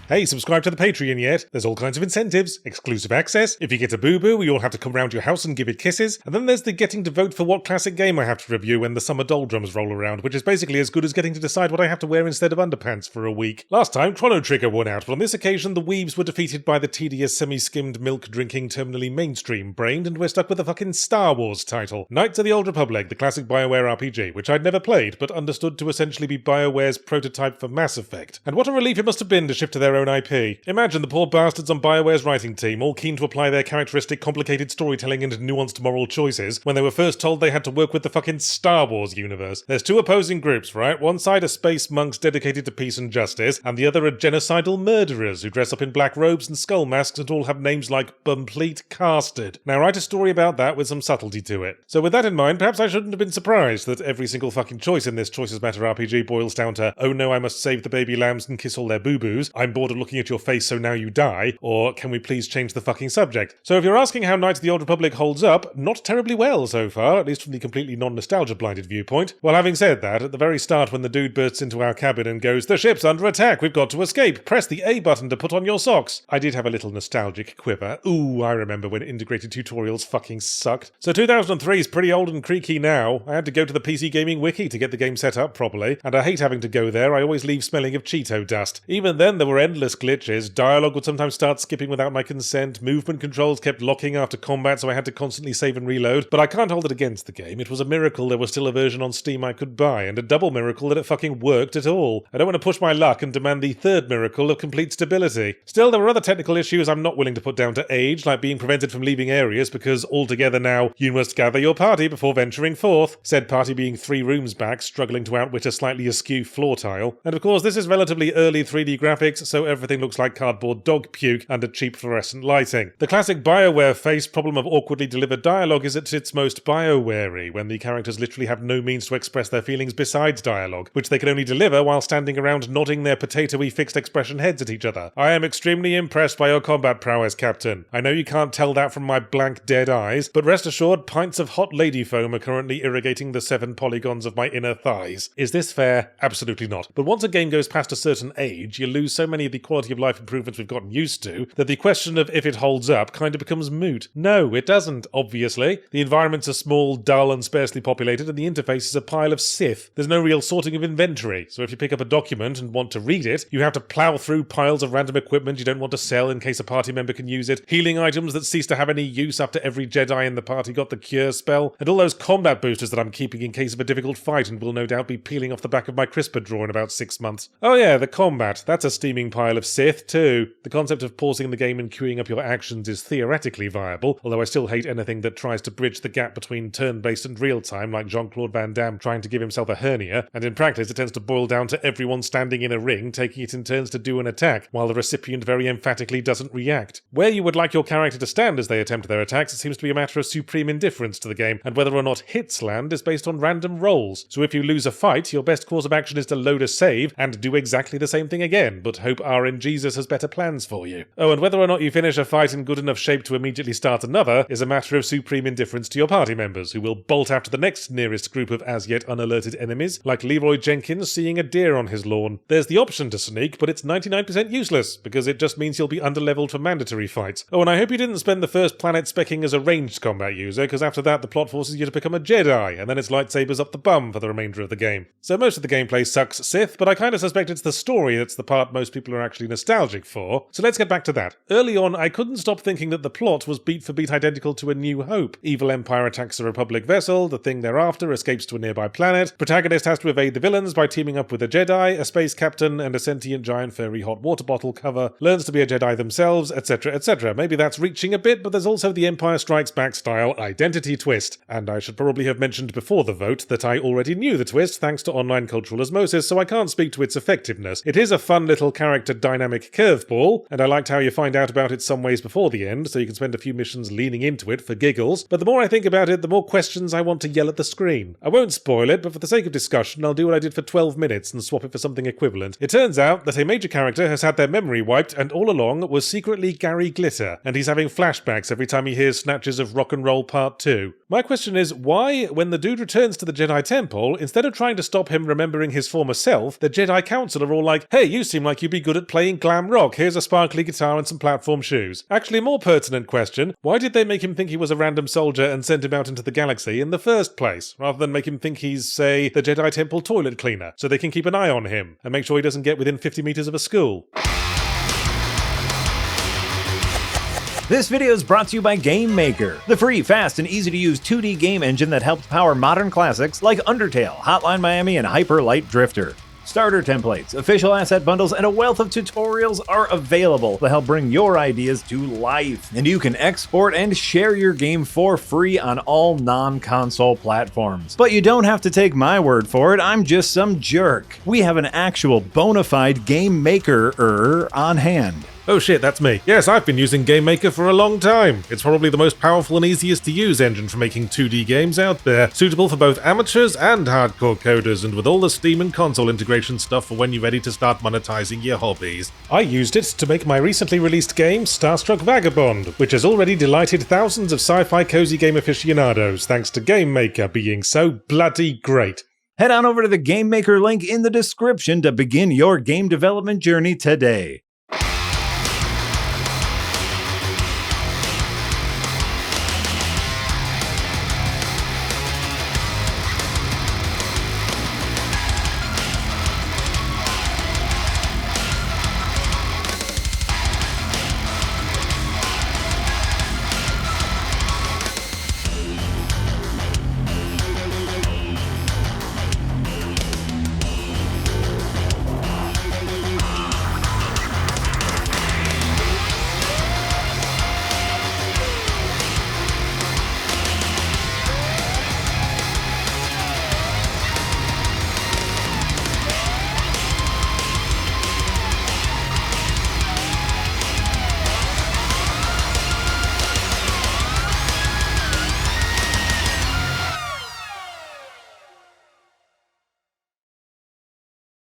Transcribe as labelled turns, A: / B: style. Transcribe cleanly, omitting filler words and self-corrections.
A: Hey, subscribe to the Patreon yet? There's all kinds of incentives, exclusive access. If you get a boo-boo, we all have to come round your house and give it kisses. And then there's the getting to vote for what classic game I have to review when the summer doldrums roll around, which is basically as good as getting to decide what I have to wear instead of underpants for a week. Last time, Chrono Trigger won out, but on this occasion the weebs were defeated by the tedious, semi-skimmed, milk-drinking, terminally mainstream-brained, and we're stuck with the fucking Star Wars title. Knights of the Old Republic, the classic BioWare RPG, which I'd never played, but understood to essentially be BioWare's prototype for Mass Effect. And what a relief it must have been to shift to their own IP. Imagine the poor bastards on BioWare's writing team, all keen to apply their characteristic complicated storytelling and nuanced moral choices, when they were first told they had to work with the fucking Star Wars universe. There's two opposing groups, right? One side are space monks dedicated to peace and justice, and the other are genocidal murderers who dress up in black robes and skull masks and all have names like Bumplete Castard. Now write a story about that with some subtlety to it. So with that in mind, perhaps I shouldn't have been surprised that every single fucking choice in this Choices Matter RPG boils down to, oh no, I must save the baby lambs and kiss all their boo-boos, I'm bored of looking at your face so now you die, or can we please change the fucking subject? So if you're asking how Knights of the Old Republic holds up, not terribly well so far, at least from the completely non-nostalgia blinded viewpoint. Well, having said that, at the very start when the dude bursts into our cabin and goes, "The ship's under attack, we've got to escape, press the A button to put on your socks," I did have a little nostalgic quiver. Ooh, I remember when integrated tutorials fucking sucked. So 2003 is pretty old and creaky now. I had to go to the PC Gaming Wiki to get the game set up properly, and I hate having to go there, I always leave smelling of Cheeto dust. Even then there were endless glitches, dialogue would sometimes start skipping without my consent, movement controls kept locking after combat so I had to constantly save and reload, but I can't hold it against the game. It was a miracle there was still a version on Steam I could buy, and a double miracle that it fucking worked at all. I don't want to push my luck and demand the third miracle of complete stability. Still, there were other technical issues I'm not willing to put down to age, like being prevented from leaving areas because altogether now you must gather your party before venturing forth, said party being 3 rooms back, struggling to outwit a slightly askew floor tile. And of course this is relatively early 3D graphics, so everything looks like cardboard dog puke under cheap fluorescent lighting. The classic BioWare face problem of awkwardly delivered dialogue is at its most BioWare-y, when the characters literally have no means to express their feelings besides dialogue, which they can only deliver while standing around nodding their potato-y fixed expression heads at each other. I am extremely impressed by your combat prowess, Captain. I know you can't tell that from my blank dead eyes, but rest assured pints of hot lady foam are currently irrigating the 7 polygons of my inner thighs. Is this fair? Absolutely not. But once a game goes past a certain age, you lose so many of the quality of life improvements we've gotten used to, that the question of if it holds up kind of becomes moot. No, it doesn't, obviously. The environments are small, dull, and sparsely populated, and the interface is a pile of Sith. There's no real sorting of inventory, so if you pick up a document and want to read it, you have to plough through piles of random equipment you don't want to sell in case a party member can use it, healing items that cease to have any use after every Jedi in the party got the cure spell, and all those combat boosters that I'm keeping in case of a difficult fight and will no doubt be peeling off the back of my CRISPR drawer in about 6 months. Oh yeah, the combat. That's a steaming pile of Sith, too. The concept of pausing the game and queuing up your actions is theoretically viable, although I still hate anything that tries to bridge the gap between turn-based and real-time, like Jean-Claude Van Damme trying to give himself a hernia, and in practice it tends to boil down to everyone standing in a ring taking it in turns to do an attack, while the recipient very emphatically doesn't react. Where you would like your character to stand as they attempt their attacks, it seems to be a matter of supreme indifference to the game, and whether or not hits land is based on random rolls. So if you lose a fight, your best course of action is to load a save and do exactly the same thing again, but hope RNGesus has better plans for you. Oh, and whether or not you finish a fight in good enough shape to immediately start another is a matter of supreme indifference to your party members, who will bolt after the next nearest group of as yet unalerted enemies, like Leroy Jenkins seeing a deer on his lawn. There's the option to sneak, but it's 99% useless, because it just means you'll be underleveled for mandatory fights. Oh, and I hope you didn't spend the first planet specking as a ranged combat user, because after that the plot forces you to become a Jedi, and then it's lightsabers up the bum for the remainder of the game. So most of the gameplay sucks Sith, but I kinda suspect it's the story that's the part most people are actually nostalgic for, so let's get back to that. Early on, I couldn't stop thinking that the plot was beat for beat identical to A New Hope. Evil Empire attacks a Republic vessel, the thing thereafter escapes to a nearby planet, protagonist has to evade the villains by teaming up with a Jedi, a space captain, and a sentient giant furry hot water bottle cover, learns to be a Jedi themselves, etc, etc. Maybe that's reaching a bit, but there's also the Empire Strikes Back style identity twist. And I should probably have mentioned before the vote that I already knew the twist thanks to online cultural osmosis, so I can't speak to its effectiveness. It is a fun little character dynamic curveball, and I liked how you find out about it some ways before the end, so you can spend a few missions leaning into it for giggles, but the more I think about it, the more questions I want to yell at the screen. I won't spoil it, but for the sake of discussion, I'll do what I did for 12 minutes and swap it for something equivalent. It turns out that a major character has had their memory wiped and all along was secretly Gary Glitter, and he's having flashbacks every time he hears snatches of Rock and Roll Part 2. My question is, why, when the dude returns to the Jedi Temple, instead of trying to stop him remembering his former self, the Jedi Council are all like, "Hey, you seem like you'd be good good at playing glam rock. Here's a sparkly guitar and some platform shoes. Actually, a more pertinent question, why did they make him think he was a random soldier and send him out into the galaxy in the first place, rather than make him think he's, say, the Jedi Temple toilet cleaner, so they can keep an eye on him and make sure he doesn't get within 50 meters of a school?
B: This video is brought to you by Game Maker, the free, fast, and easy-to-use 2D game engine that helps power modern classics like Undertale, Hotline Miami, and Hyper Light Drifter. Starter templates, official asset bundles, and a wealth of tutorials are available to help bring your ideas to life. And you can export and share your game for free on all non-console platforms. But you don't have to take my word for it, I'm just some jerk. We have an actual bona fide Game Maker on hand.
A: Oh shit, that's me. Yes, I've been using Game Maker for a long time. It's probably the most powerful and easiest to use engine for making 2D games out there, suitable for both amateurs and hardcore coders, and with all the Steam and console integration stuff for when you're ready to start monetizing your hobbies. I used it to make my recently released game, Starstruck Vagabond, which has already delighted thousands of sci-fi cozy game aficionados, thanks to Game Maker being so bloody great.
B: Head on over to the Game Maker link in the description to begin your game development journey today.